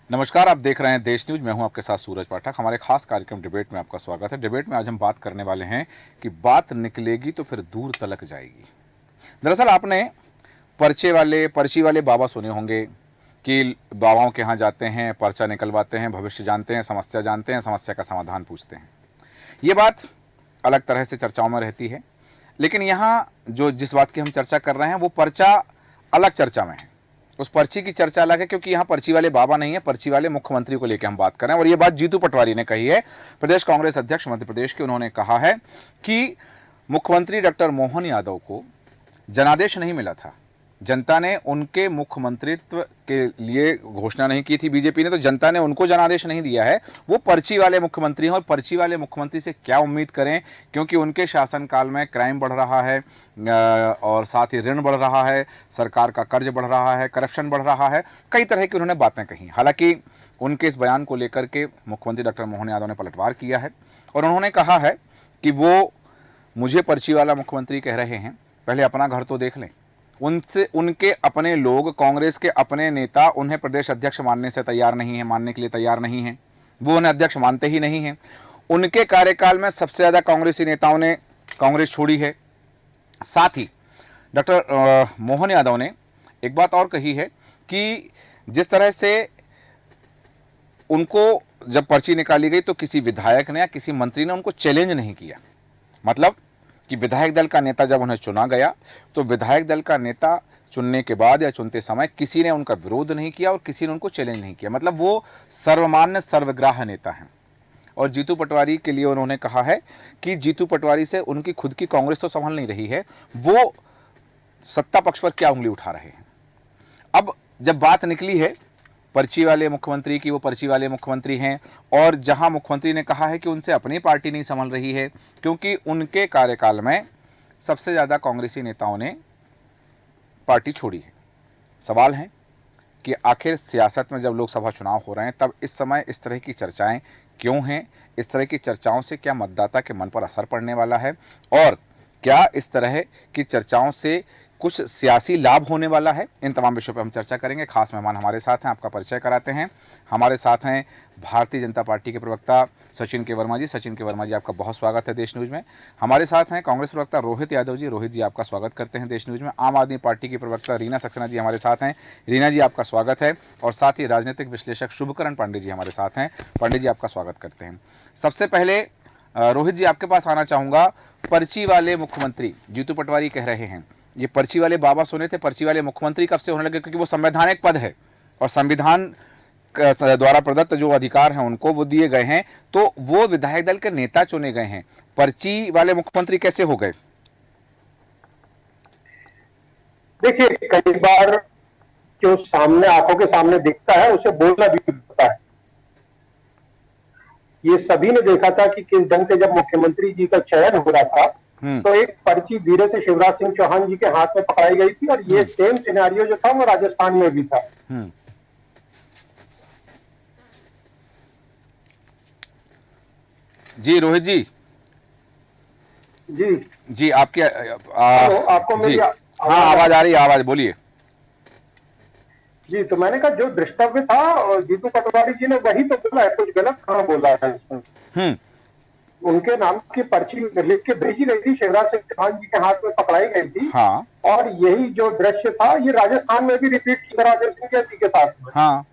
नमस्कार, आप देख रहे हैं देश न्यूज। मैं हूं आपके साथ सूरज पाठक। हमारे खास कार्यक्रम डिबेट में आपका स्वागत है। डिबेट में आज हम बात करने वाले हैं कि बात निकलेगी तो फिर दूर तलक जाएगी। दरअसल आपने पर्ची वाले बाबा सुने होंगे कि बाबाओं के यहाँ जाते हैं, पर्चा निकलवाते हैं, भविष्य जानते हैं, समस्या का समाधान पूछते हैं। ये बात अलग तरह से चर्चाओं में रहती है, लेकिन यहाँ जिस बात की हम चर्चा कर रहे हैं वो पर्चा अलग चर्चा में है। उस पर्ची की चर्चा अलग है, क्योंकि यहाँ पर्ची वाले बाबा नहीं है, पर्ची वाले मुख्यमंत्री को लेकर हम बात कर रहे हैं। और ये बात जीतू पटवारी ने कही है, प्रदेश कांग्रेस अध्यक्ष मध्य प्रदेश के। उन्होंने कहा है कि मुख्यमंत्री डॉक्टर मोहन यादव को जनादेश नहीं मिला था। जनता ने उनके मुख्यमंत्रित्व के लिए घोषणा नहीं की थी बीजेपी ने, तो जनता ने उनको जनादेश नहीं दिया है। वो पर्ची वाले मुख्यमंत्री हैं और पर्ची वाले मुख्यमंत्री से क्या उम्मीद करें, क्योंकि उनके शासनकाल में क्राइम बढ़ रहा है और साथ ही ऋण बढ़ रहा है, सरकार का कर्ज बढ़ रहा है, करप्शन बढ़ रहा है। कई तरह की उन्होंने बातें कही। हालांकि उनके इस बयान को लेकर के मुख्यमंत्री डॉक्टर मोहन यादव ने पलटवार किया है और उन्होंने कहा है कि वो मुझे पर्ची वाला मुख्यमंत्री कह रहे हैं, पहले अपना घर तो देख लें। उनके अपने लोग, कांग्रेस के अपने नेता उन्हें प्रदेश अध्यक्ष मानने के लिए तैयार नहीं हैं। वो उन्हें अध्यक्ष मानते ही नहीं हैं। उनके कार्यकाल में सबसे ज़्यादा कांग्रेसी नेताओं ने कांग्रेस छोड़ी है। साथ ही डॉक्टर मोहन यादव ने एक बात और कही है कि जिस तरह से उनको जब पर्ची निकाली गई तो किसी विधायक ने या किसी मंत्री ने उनको चैलेंज नहीं किया। मतलब कि विधायक दल का नेता जब उन्हें चुना गया तो विधायक दल का नेता चुनने के बाद या चुनते समय किसी ने उनका विरोध नहीं किया और किसी ने उनको चैलेंज नहीं किया। मतलब वो सर्वमान्य सर्वग्राह्य नेता हैं। और जीतू पटवारी के लिए उन्होंने कहा है कि जीतू पटवारी से उनकी खुद की कांग्रेस तो संभल नहीं रही है, वो सत्ता पक्ष पर क्या उंगली उठा रहे हैं। अब जब बात निकली है पर्ची वाले मुख्यमंत्री की, वो पर्ची वाले मुख्यमंत्री हैं और जहां मुख्यमंत्री ने कहा है कि उनसे अपनी पार्टी नहीं संभल रही है, क्योंकि उनके कार्यकाल में सबसे ज़्यादा कांग्रेसी नेताओं ने पार्टी छोड़ी है। सवाल है कि आखिर सियासत में जब लोकसभा चुनाव हो रहे हैं तब इस समय इस तरह की चर्चाएं क्यों हैं? इस तरह की चर्चाओं से क्या मतदाता के मन पर असर पड़ने वाला है और क्या इस तरह की चर्चाओं से कुछ सियासी लाभ होने वाला है? इन तमाम विषयों पर हम चर्चा करेंगे। खास मेहमान हमारे साथ हैं, आपका परिचय कराते हैं। हमारे साथ हैं भारतीय जनता पार्टी के प्रवक्ता सचिन के वर्मा जी। सचिन के वर्मा जी, आपका बहुत स्वागत है देश न्यूज़ में। हमारे साथ हैं कांग्रेस प्रवक्ता रोहित यादव जी। रोहित जी, आपका स्वागत करते हैं देश न्यूज़ में। आम आदमी पार्टी की प्रवक्ता रीना सक्सेना जी हमारे साथ हैं। रीना जी, आपका स्वागत है। और साथ ही राजनीतिक विश्लेषक शुभकरण पांडे जी हमारे साथ हैं। पांडे जी, आपका स्वागत करते हैं। सबसे पहले रोहित जी, आपके पास आना चाहूँगा। पर्ची वाले मुख्यमंत्री जीतू पटवारी कह रहे हैं, ये पर्ची वाले बाबा सुने थे, पर्ची वाले मुख्यमंत्री कब से होने लगे? क्योंकि वो संवैधानिक पद है और संविधान द्वारा प्रदत्त जो अधिकार हैं उनको वो दिए गए हैं, तो वो विधायक दल के नेता चुने गए हैं। पर्ची वाले मुख्यमंत्री कैसे हो गए? देखिए, कई बार जो सामने आंखों के सामने दिखता है उसे बोलना भी पड़ता है। ये सभी ने देखा था कि किस ढंग से जब मुख्यमंत्री जी का चयन हो रहा था तो एक पर्ची धीरे से शिवराज सिंह चौहान जी के हाथ में पकड़ाई गई थी और ये सेम सिनेरियो जो था वो राजस्थान में भी था। जी रोहित जी। जी जी, आपके आपको मेरी हाँ, आवाज आ रही है, आवाज बोलिए। जी, तो मैंने कहा जो दृष्टव्य था और जीतू पटवारी जी ने वही तो बोला है, कुछ गलत कहां बोला है इसमें। उनके नाम की पर्ची लिख के भेजी गई थी, शिवराज सिंह चौहान जी के हाथ में पकड़ाई गई थी। हाँ। और यही जो दृश्य था ये राजस्थान में भी रिपीट शिवराज सिंह जी के साथ में। हाँ।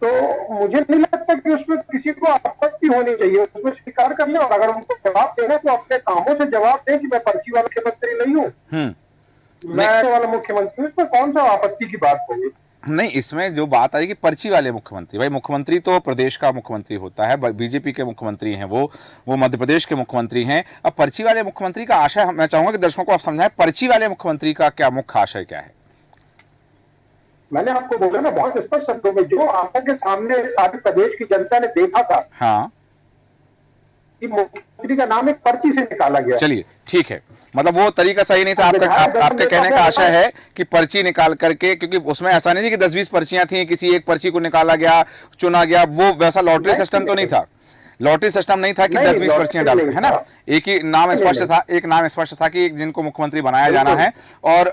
तो मुझे नहीं लगता कि उसमें किसी को आपत्ति होनी चाहिए, उसमें स्वीकार कर ले और अगर उनको जवाब देना तो अपने कामों से जवाब दें कि मैं पर्ची वाला मुख्यमंत्री नहीं हूँ, मैं वाला मुख्यमंत्री, इसमें कौन सा आपत्ति की बात होगी? नहीं, इसमें जो बात आई कि पर्ची वाले मुख्यमंत्री, भाई मुख्यमंत्री तो प्रदेश का मुख्यमंत्री होता है, बीजेपी के मुख्यमंत्री हैं, वो मध्य प्रदेश के मुख्यमंत्री हैं। अब पर्ची वाले मुख्यमंत्री का आशय मैं चाहूंगा कि दर्शकों को आप समझाएं, पर्ची वाले मुख्यमंत्री का क्या मुख्य आशय क्या है? मैंने आपको बोला ना बहुत स्पष्ट शब्दों में, जो आंखों के सामने सारे प्रदेश की जनता ने देखा था। हाँ, कि मुख्यमंत्री का नाम एक पर्ची से निकाला गया। चलिए ठीक है, मतलब वो तरीका सही नहीं था। आपके कहने का आशय है कि पर्ची निकाल करके, क्योंकि उसमें ऐसा नहीं थी कि 10-20 पर्चियां थी, किसी एक पर्ची को निकाला गया, चुना गया, वो वैसा लॉटरी सिस्टम तो नहीं था। लॉटरी सिस्टम नहीं था कि 10-20 पर्चियां डाल, है ना, एक ही नाम स्पष्ट था, एक नाम स्पष्ट था कि जिनको मुख्यमंत्री बनाया जाना है और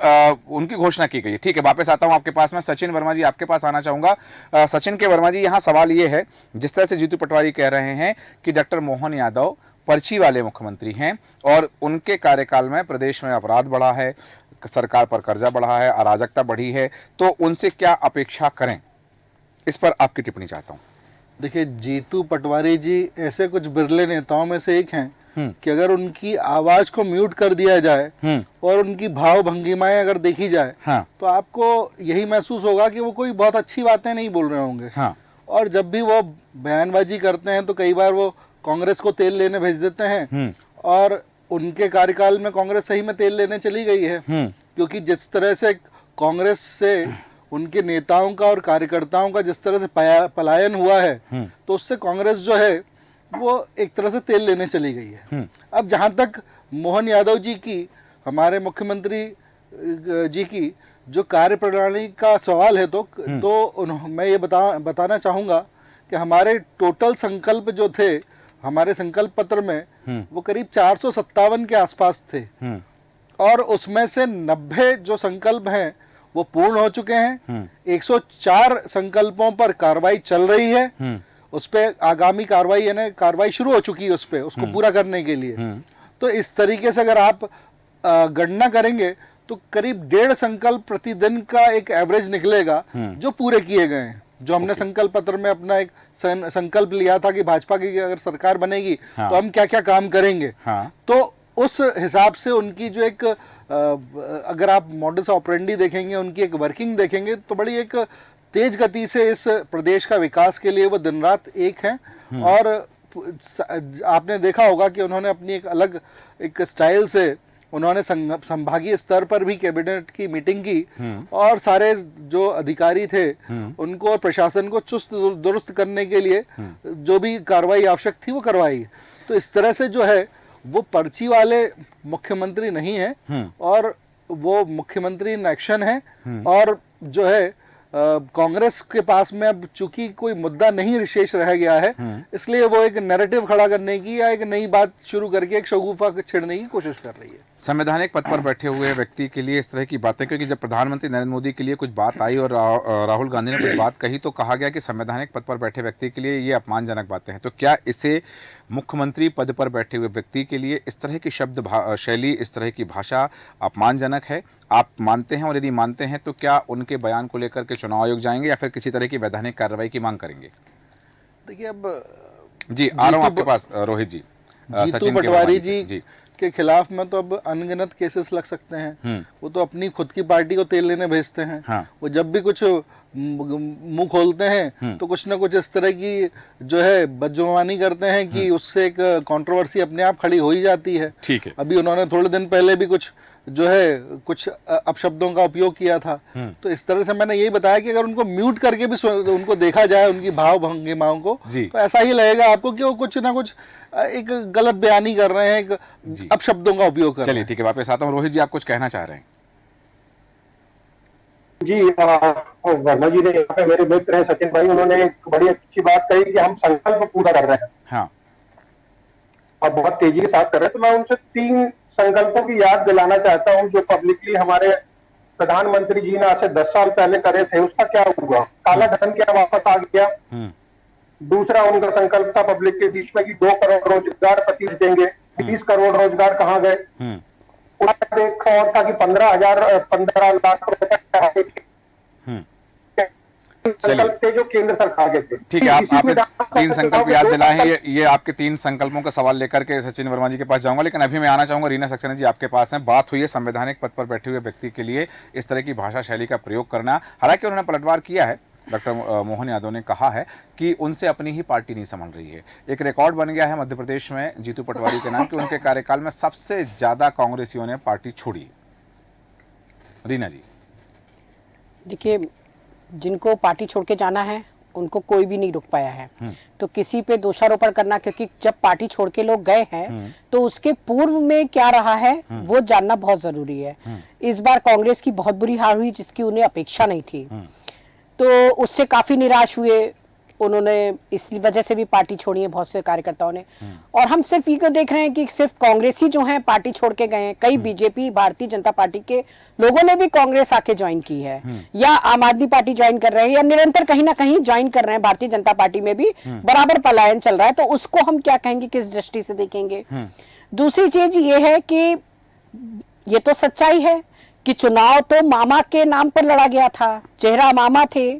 उनकी घोषणा की गई है। ठीक है, वापस आता हूं आपके पास में। सचिन वर्मा जी, आपके पास आना चाहूंगा। सचिन के वर्मा जी, यहाँ सवाल ये है, जिस तरह से जीतू पटवारी कह रहे हैं कि डॉक्टर मोहन यादव पर्ची वाले मुख्यमंत्री हैं और उनके कार्यकाल में प्रदेश में अपराध बढ़ा है, सरकार पर कर्जा बढ़ा है, अराजकता बढ़ी है, तो उनसे क्या अपेक्षा करें, इस पर आपकी टिप्पणी चाहता हूं। देखिए, जीतू पटवारी जी ऐसे कुछ बिरले नेताओं में से एक हैं कि अगर उनकी आवाज को म्यूट कर दिया जाए और उनकी भाव भंगिमाएं अगर देखी जाए, तो आपको यही महसूस होगा कि वो कोई बहुत अच्छी बातें नहीं बोल रहे होंगे। और जब भी वो बयानबाजी करते हैं तो कई बार वो कांग्रेस को तेल लेने भेज देते हैं, और उनके कार्यकाल में कांग्रेस सही में तेल लेने चली गई है, क्योंकि जिस तरह से कांग्रेस से उनके नेताओं का और कार्यकर्ताओं का जिस तरह से पलायन हुआ है, तो उससे कांग्रेस जो है वो एक तरह से तेल लेने चली गई है। अब जहां तक मोहन यादव जी की, हमारे मुख्यमंत्री जी की जो कार्यप्रणाली का सवाल है, तो मैं ये बताना चाहूंगा कि हमारे टोटल संकल्प जो थे हमारे संकल्प पत्र में, वो करीब 457 के आसपास थे, और उसमें से 90 जो संकल्प हैं वो पूर्ण हो चुके हैं। 104 संकल्पों पर कार्रवाई चल रही है, उस पे आगामी कार्रवाई यानी कार्रवाई शुरू हो चुकी है उस पे, उसको पूरा करने के लिए। तो इस तरीके से अगर आप गणना करेंगे तो करीब 1.5 संकल्प प्रतिदिन का एक एवरेज निकलेगा जो पूरे किए गए हैं। जो हमने संकल्प पत्र में अपना एक संकल्प लिया था कि भाजपा की अगर सरकार बनेगी तो हम क्या क्या काम करेंगे, तो उस हिसाब से उनकी जो एक अगर आप मॉडस ऑपरेंडी देखेंगे, उनकी एक वर्किंग देखेंगे, तो बड़ी एक तेज गति से इस प्रदेश का विकास के लिए वो दिन रात एक हैं। और आपने देखा होगा कि उन्होंने अपनी एक अलग एक स्टाइल से उन्होंने संभागीय स्तर पर भी कैबिनेट की मीटिंग की और सारे जो अधिकारी थे उनको और प्रशासन को चुस्त दुरुस्त करने के लिए जो भी कार्रवाई आवश्यक थी वो करवाई। तो इस तरह से जो है वो पर्ची वाले मुख्यमंत्री नहीं है, और वो मुख्यमंत्री इन एक्शन है। और जो है कांग्रेस के पास में अब चूंकि कोई मुद्दा नहीं शेष रह गया है, इसलिए वो एक नैरेटिव खड़ा करने की या एक नई बात शुरू करके एक शगुफा छेड़ने की कोशिश कर रही है। संवैधानिक पद पर बैठे हुए व्यक्ति के लिए इस तरह की बातें, क्योंकि जब प्रधानमंत्री नरेंद्र मोदी के लिए कुछ बात आई और राहुल गांधी ने कुछ बात कही तो कहा गया कि संवैधानिक पद पर बैठे व्यक्ति के लिए ये अपमानजनक बातें हैं, तो क्या इसे मुख्यमंत्री पद पर बैठे हुए व्यक्ति के लिए इस तरह की शब्द शैली, इस तरह की भाषा अपमानजनक है? आप मानते हैं, और यदि मानते हैं तो क्या उनके बयान को लेकर के चुनाव आयोग जाएंगे या फिर किसी तरह की वैधानिक कार्रवाई की मांग करेंगे? देखिए, अब जी आ रहा हूं आपके पास रोहित जी। जीतू पटवारी जी के खिलाफ में तो अब अनगिनत केसेस लग सकते हैं। वो तो अपनी खुद की पार्टी को तेल लेने भेजते हैं। वो जब भी कुछ मुंह खोलते हैं तो कुछ ना कुछ इस तरह की जो है बदजुबानी करते हैं कि उससे एक कंट्रोवर्सी अपने आप खड़ी हो ही जाती है। ठीक है। अभी उन्होंने थोड़े दिन पहले भी कुछ जो है कुछ अपशब्दों का उपयोग किया था। तो इस तरह से मैंने यही बताया कि अगर उनको म्यूट करके भी उनको देखा जाए, उनकी भाव भंगिमाओं को, तो ऐसा ही लगेगा आपको कि वो कुछ ना कुछ एक गलत बयानी कर रहे हैं, एक अपशब्दों का उपयोग कर रहे हैं। चलिए ठीक है, वापस आता हूँ। रोहित जी, आप कुछ कहना चाह रहे हैं? जी, वर्मा जी ने यहाँ पे मेरे मित्र हैं सचिन भाई, उन्होंने एक बड़ी अच्छी बात कही कि हम संकल्प पूरा कर रहे हैं। हाँ। और बहुत तेजी के साथ कर रहे हैं। तो मैं उनसे 3 संकल्पों की याद दिलाना चाहता हूं जो पब्लिकली हमारे प्रधानमंत्री जी ने आज से 10 साल पहले करे थे। उसका क्या हुआ? काला धन क्या वापस आ गया? दूसरा उनका संकल्प था पब्लिक के बीच में कि 2 करोड़ रोजगार प्रति देंगे। 20 करोड़ रोजगार कहाँ गए? एक और था कि 15 लाख रुपए संकल्प थे जो केंद्र सरकार के थे। ठीक है, आपने 3 संकल्प याद दिलाए हैं। ये आपके 3 संकल्पों का सवाल लेकर के सचिन वर्मा जी के पास जाऊंगा, लेकिन अभी मैं आना चाहूंगा रीना सक्सेना जी, आपके पास है। बात हुई है संवैधानिक पद पर बैठे हुए व्यक्ति के लिए इस तरह की भाषा शैली का प्रयोग करना। हालांकि उन्होंने पलटवार किया है, डॉक्टर मोहन यादव ने कहा है कि उनसे अपनी ही पार्टी नहीं संभल रही है। एक रिकॉर्ड बन गया है मध्य प्रदेश में जीतू पटवारी के नाम कि उनके कार्यकाल में सबसे ज्यादा कांग्रेसियों ने पार्टी छोड़ी। रीना जी, देखिए, जिनको पार्टी छोड़ के जाना है उनको कोई भी नहीं रोक पाया है। तो किसी पे दोषारोपण करना, क्योंकि जब पार्टी छोड़ के लोग गए हैं तो उसके पूर्व में क्या रहा है वो जानना बहुत जरूरी है। इस बार कांग्रेस की बहुत बुरी हार हुई जिसकी उन्हें अपेक्षा नहीं थी, तो उससे काफी निराश हुए। उन्होंने इस वजह से भी पार्टी छोड़ी है बहुत से कार्यकर्ताओं ने। और हम सिर्फ ये देख रहे हैं कि सिर्फ कांग्रेसी जो हैं पार्टी छोड़ के गए हैं, कई बीजेपी भारतीय जनता पार्टी के लोगों ने भी कांग्रेस आके ज्वाइन की है, या आम आदमी पार्टी ज्वाइन कर रहे हैं, या निरंतर कहीं ना कहीं ज्वाइन कर रहे हैं। भारतीय जनता पार्टी में भी बराबर पलायन चल रहा है, तो उसको हम क्या कहेंगे, किस दृष्टि से देखेंगे। दूसरी चीज ये है कि ये तो सच्चाई है कि चुनाव तो मामा के नाम पर लड़ा गया था, चेहरा मामा थे,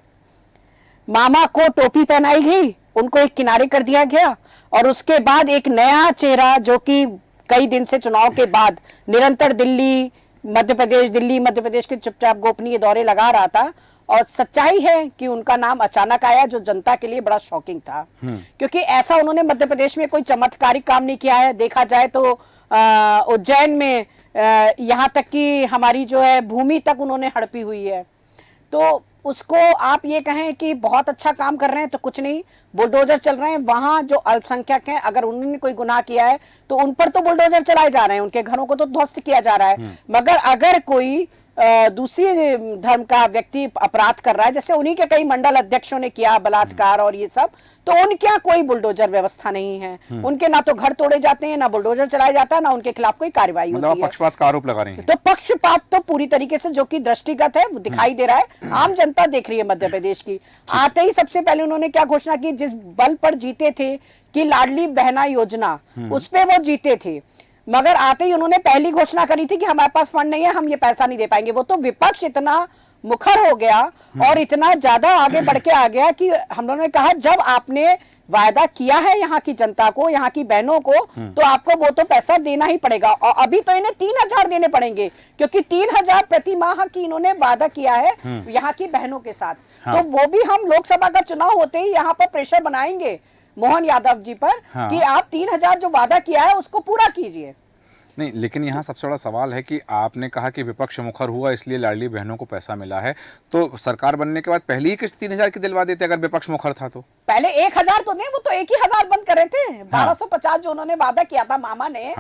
मामा को टोपी पहनाई गई, उनको एक किनारे कर दिया गया, और उसके बाद एक नया चेहरा जो कि कई दिन से चुनाव के बाद निरंतर दिल्ली मध्य प्रदेश के चुपचाप गोपनीय दौरे लगा रहा था। और सच्चाई है कि उनका नाम अचानक आया, जो जनता के लिए बड़ा शॉकिंग था, क्योंकि ऐसा उन्होंने मध्य प्रदेश में कोई चमत्कारिक काम नहीं किया है। देखा जाए तो उज्जैन में यहाँ तक कि हमारी जो है भूमि तक उन्होंने हड़पी हुई है, तो उसको आप ये कहें कि बहुत अच्छा काम कर रहे हैं तो कुछ नहीं, बुलडोजर चल रहे हैं। वहां जो अल्पसंख्यक हैं, अगर उन्होंने कोई गुनाह किया है तो उन पर तो बुलडोजर चलाए जा रहे हैं, उनके घरों को तो ध्वस्त किया जा रहा है। मगर अगर कोई दूसरी धर्म का व्यक्ति अपराध कर रहा है, जैसे उन्हीं के कई मंडल अध्यक्षों ने किया बलात्कार और ये सब, तो उनके यहाँ कोई बुलडोजर व्यवस्था नहीं है। उनके ना तो घर तोड़े जाते हैं, ना बुलडोजर चलाया जाता है, ना उनके खिलाफ कोई कार्रवाई होती है। पक्षपात का आरोप लगा रही हैं। तो पक्षपात तो पूरी तरीके से जो कि दृष्टिगत है वो दिखाई दे रहा है, आम जनता देख रही है मध्य प्रदेश की। आते ही सबसे पहले उन्होंने क्या घोषणा की, जिस बल पर जीते थे कि लाडली बहना योजना, उस पे वो जीते थे, मगर आते ही उन्होंने पहली घोषणा करी थी कि हमारे पास फंड नहीं है, हम ये पैसा नहीं दे पाएंगे। वो तो विपक्ष इतना मुखर हो गया और इतना ज्यादा आगे बढ़ के आ गया कि हम लोगों ने कहा जब आपने वायदा किया है यहाँ की जनता को, यहाँ की बहनों को, तो आपको वो तो पैसा देना ही पड़ेगा। और अभी तो इन्हें 3,000 देने पड़ेंगे, क्योंकि 3,000 प्रति माह की इन्होंने वादा किया है यहाँ की बहनों के साथ। तो वो भी हम लोकसभा का चुनाव होते ही यहाँ पर प्रेशर बनाएंगे मोहन यादव जी पर कि आप 3,000 जो वादा किया है उसको पूरा कीजिए। नहीं, लेकिन यहाँ सबसे बड़ा सवाल है कि आपने कहा कि विपक्ष मुखर हुआ इसलिए लाडली बहनों को पैसा मिला है, तो सरकार बनने के बाद पहली ही किस्त 3,000 की दिलवा देते अगर विपक्ष मुखर था तो। पहले 1,000 तो नहीं, वो तो 1,000 बंद कर रहे थे। 1250 जो उन्होंने वादा किया था मामा ने,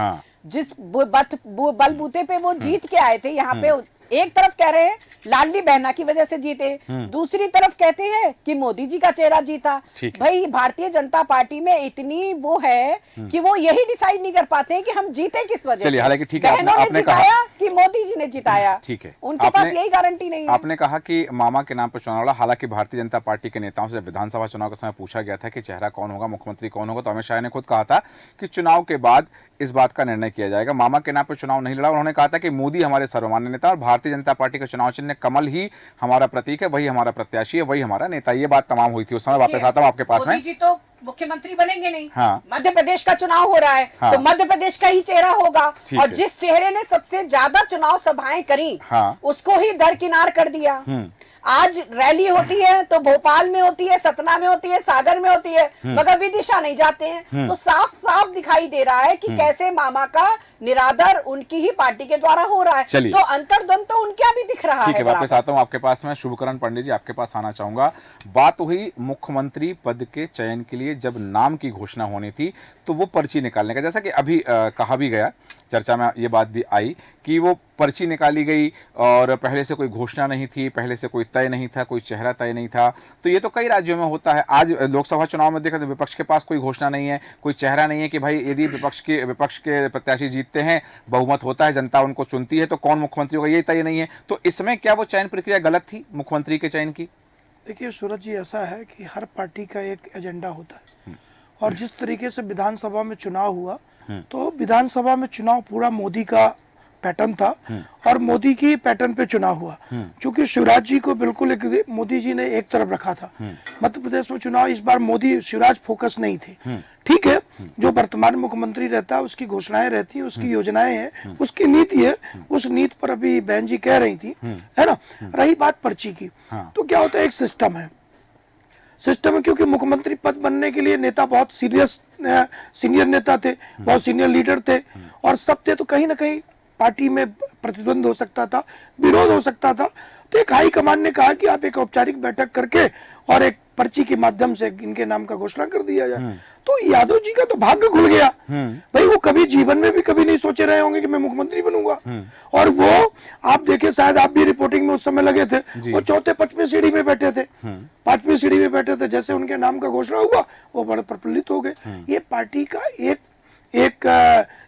जिस बलबूते पे वो जीत के आए थे यहाँ पे, एक तरफ कह रहे हैं लाडली बहना की वजह से जीते, दूसरी तरफ कहते हैं कि मोदी जी का चेहरा जीता। भाई भारतीय जनता पार्टी में इतनी वो है कि वो यही डिसाइड नहीं कर पाते हैं कि हम जीते किस वजह से। हालांकि ठीक है, बहनों ने जिताया कि मोदी जी ने जिताया, ठीक है, उनके पास यही गारंटी नहीं है। आपने कहा कि मामा के नाम पर चुनाव लड़ा, हालांकि भारतीय जनता पार्टी के नेताओं से विधानसभा चुनाव के समय पूछा गया था कि चेहरा कौन होगा, मुख्यमंत्री कौन होगा, तो अमित शाह ने खुद कहा था कि चुनाव के बाद इस बात का निर्णय किया जाएगा। मामा के नाम पर चुनाव नहीं लड़ा। उन्होंने कहा था कि मोदी हमारे सर्वमान्य नेता और भारतीय जनता पार्टी का चुनाव चिन्ह कमल ही हमारा प्रतीक है, वही हमारा प्रत्याशी है, वही हमारा नेता। ये बात तमाम हुई थी उस समय। वापस आता हूं आपके पास में। मोदी जी तो मुख्यमंत्री बनेंगे नहीं। मध्य प्रदेश का चुनाव हो रहा है, तो मध्य प्रदेश का ही चेहरा होगा, और जिस चेहरे ने सबसे ज्यादा चुनाव सभाएं करी उसको ही दरकिनार कर दिया। आज रैली होती है तो भोपाल में होती है, सतना में होती है, सागर में होती है, मगर विदिशा नहीं जाते हैं। तो साफ साफ दिखाई दे रहा है कि कैसे मामा का निरादर उनकी ही पार्टी के द्वारा हो रहा है। तो अंतर्द्वंद तो उनका भी दिख रहा है। ठीक है, वापस आता हूं आपके पास में। शुभकरण पंडित जी, आपके पास आना चाहूंगा। बात हुई मुख्यमंत्री पद के चयन के लिए, जब नाम की घोषणा होनी थी तो वो पर्ची निकालने का, जैसा कि अभी कहा भी गया, चर्चा में ये बात भी आई कि वो पर्ची निकाली गई और पहले से कोई घोषणा नहीं थी, पहले से कोई तय नहीं था, कोई चेहरा तय नहीं था। तो ये तो कई राज्यों में होता है। आज लोकसभा चुनाव में देखा तो विपक्ष के पास कोई घोषणा नहीं है, कोई चेहरा नहीं है कि भाई यदि विपक्ष के प्रत्याशी जीतते हैं, बहुमत होता है, जनता उनको चुनती है, तो कौन मुख्यमंत्री होगा ये तय नहीं है। तो इसमें क्या वो चयन प्रक्रिया गलत थी मुख्यमंत्री के चयन की? देखिए सूरज जी, ऐसा है कि हर पार्टी का एक एजेंडा होता है, और जिस तरीके से विधानसभा में चुनाव हुआ, तो विधानसभा में चुनाव पूरा मोदी का पैटर्न था और मोदी की पैटर्न पे चुनाव हुआ। क्योंकि शिवराज जी को बिल्कुल मोदी जी ने एक तरफ रखा था। मध्य प्रदेश में चुनाव इस बार मोदी शिवराज फोकस नहीं थे। ठीक है, जो वर्तमान मुख्यमंत्री रहता है उसकी घोषणाएं रहती हैं, उसकी योजनाएं हैं, उसकी नीति है, उस नीति पर अभी बहन जी कह रही थी, है ना। रही बात पर्ची की, तो क्या होता है, एक सिस्टम है। क्योंकि मुख्यमंत्री पद बनने के लिए नेता बहुत सीनियर नेता थे, बहुत सीनियर लीडर थे और सब थे, तो कहीं ना कहीं पार्टी में प्रतिद्वंद हो सकता था, विरोध हो सकता था। तो एक हाई कमान ने कहा कि आप एक औपचारिक बैठक करके और एक पर्ची के माध्यम से इनके नाम का घोषणा कर दिया जाए। तो यादव जी का तो भाग्य खुल गया भाई। वो कभी जीवन में भी कभी नहीं सोचे रहे होंगे कि मैं मुख्यमंत्री बनूंगा, और वो आप देखे, शायद आप भी रिपोर्टिंग में उस समय लगे थे, वो चौथे 5वीं सीढ़ी में बैठे थे, 5वीं सीढ़ी में बैठे थे। जैसे उनके नाम का घोषणा हुआ वो बड़े प्रफुल्लित हो गए। ये पार्टी का एक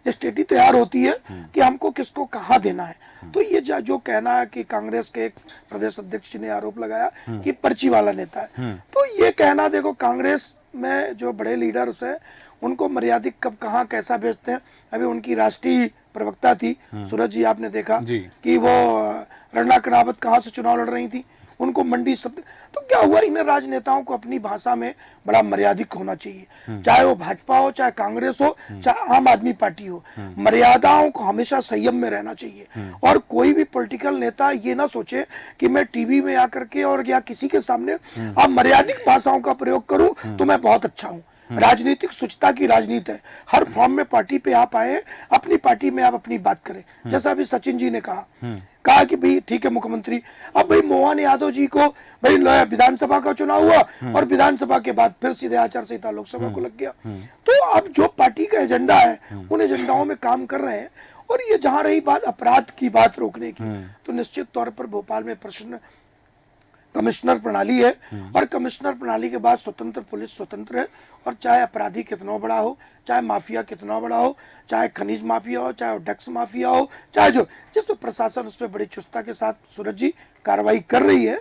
स्थिति तैयार होती है कि हमको किसको कहाँ देना है। तो ये जो कहना है कि कांग्रेस के एक प्रदेश अध्यक्ष ने आरोप लगाया कि पर्ची वाला नेता है, तो ये कहना, देखो कांग्रेस में जो बड़े लीडर्स हैं उनको मर्यादित कब कहाँ कैसा भेजते हैं। अभी उनकी राष्ट्रीय प्रवक्ता थी सूरज जी, आपने देखा कि वो रंजना कनावत कहाँ से चुनाव लड़ रही थी, उनको मंडी शब्द। तो क्या हुआ, इन राजनेताओं को अपनी भाषा में बड़ा मर्यादित होना चाहिए, चाहे वो भाजपा हो, चाहे कांग्रेस हो, चाहे आम आदमी पार्टी हो। मर्यादाओं को हमेशा संयम में रहना चाहिए। और कोई भी पॉलिटिकल नेता ये ना सोचे कि मैं टीवी में आकर के और या किसी के सामने आप मर्यादित भाषाओं का प्रयोग करूं तो मैं बहुत अच्छा हूं। राजनीतिक स्वच्छता की राजनीति है। हर फॉर्म में पार्टी पे आप आए, अपनी पार्टी में आप अपनी बात करें। जैसा अभी सचिन जी ने कहा कि भाई ठीक है मुख्यमंत्री, अब भाई मोहन यादव जी को भाई विधानसभा का चुनाव हुआ और विधानसभा के बाद फिर सीधे आचार संहिता लोकसभा को लग गया। तो अब जो पार्टी का एजेंडा है उन एजेंडाओं में काम कर रहे हैं। और ये जहां रही बात अपराध की बात रोकने की, तो निश्चित तौर पर भोपाल में प्रश्न कमिश्नर प्रणाली है, और कमिश्नर प्रणाली के बाद स्वतंत्र पुलिस स्वतंत्र है। और चाहे अपराधी कितना बड़ा हो, चाहे माफिया कितना बड़ा हो, चाहे खनिज माफिया हो, चाहे ड्रग्स माफिया हो, चाहे जो जिस प्रशासन उस पर बड़ी चुस्ता के साथ सूरज जी कार्रवाई कर रही है।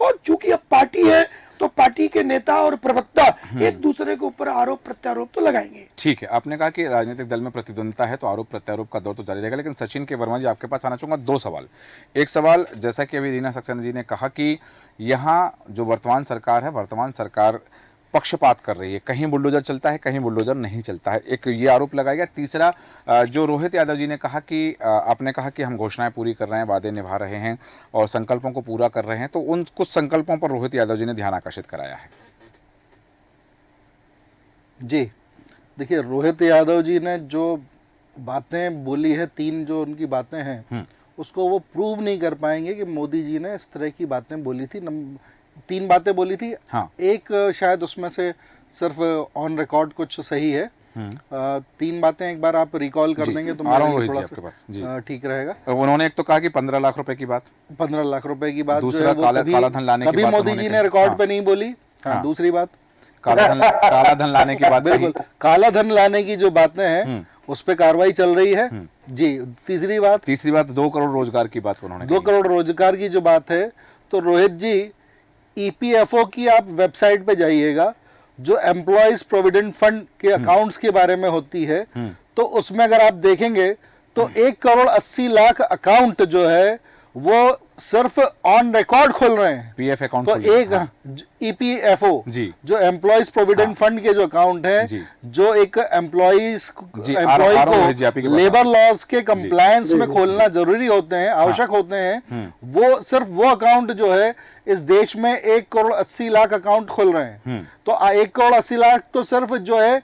और चूंकि अब पार्टी है तो पार्टी के नेता और प्रवक्ता एक दूसरे के ऊपर आरोप प्रत्यारोप तो लगाएंगे। ठीक है, आपने कहा कि राजनीतिक दल में प्रतिद्वंदिता है तो आरोप प्रत्यारोप का दौर तो जारी रहेगा। लेकिन सचिन के वर्मा जी, आपके पास आना चाहूंगा 2 सवाल। एक सवाल, जैसा कि अभी रीना सक्सेना जी ने कहा कि यहाँ जो वर्तमान सरकार है, वर्तमान सरकार पक्षपात कर रही है, कहीं बुलडोजर चलता है, कहीं बुलडोजर नहीं चलता है, एक ये आरोप लगाया गया। तीसरा, जो रोहित यादव जी ने कहा कि आपने कहा कि हम घोषणाएं पूरी कर रहे हैं, वादे निभा रहे हैं और संकल्पों को पूरा कर रहे हैं, तो उन कुछ संकल्पों पर रोहित यादव जी ने ध्यान आकर्षित कराया है। जी देखिए, रोहित यादव जी ने जो बातें बोली है, 3 जो उनकी बातें हैं, उसको वो प्रूव नहीं कर पाएंगे कि मोदी जी ने इस तरह की बातें बोली थी। 3 बातें बोली थी। हाँ। एक शायद उसमें से सिर्फ ऑन रिकॉर्ड कुछ सही है। 3 बातें एक बार आप रिकॉल कर देंगे तो थोड़ा सा ठीक रहेगा। उन्होंने एक तो कहा कि 15 लाख रुपए की बात, 15 लाख रुपए की बात, दूसरा काला धन लाने की बात मोदी जी ने रिकॉर्ड पे नहीं बोली। हाँ, दूसरी बात काला धन लाने की बात, बिल्कुल काला धन लाने की जो बातें हैं उस पे कार्रवाई चल रही है। जी, तीसरी बात 2 करोड़ रोजगार की बात उन्होंने 2 करोड़ रोजगार की जो बात है, तो रोहित जी ईपीएफओ की आप वेबसाइट पे जाइएगा, जो एम्प्लॉयज प्रोविडेंट फंड के अकाउंट्स के बारे में होती है, तो उसमें अगर आप देखेंगे तो 1 करोड़ 80 लाख अकाउंट जो है वो सिर्फ ऑन रिकॉर्ड खोल रहे हैं, पीएफ अकाउंट। तो एक ईपीएफओ जो एम्प्लॉयज प्रोविडेंट फंड के जो अकाउंट है, जो एक एम्प्लॉय को लेबर लॉज के कंप्लायंस में खोलना जरूरी होते हैं, आवश्यक होते हैं, वो सिर्फ वो अकाउंट जो है इस देश में 1 करोड़ 80 लाख अकाउंट खोल रहे हैं। तो 1 करोड़ 80 लाख तो सिर्फ जो है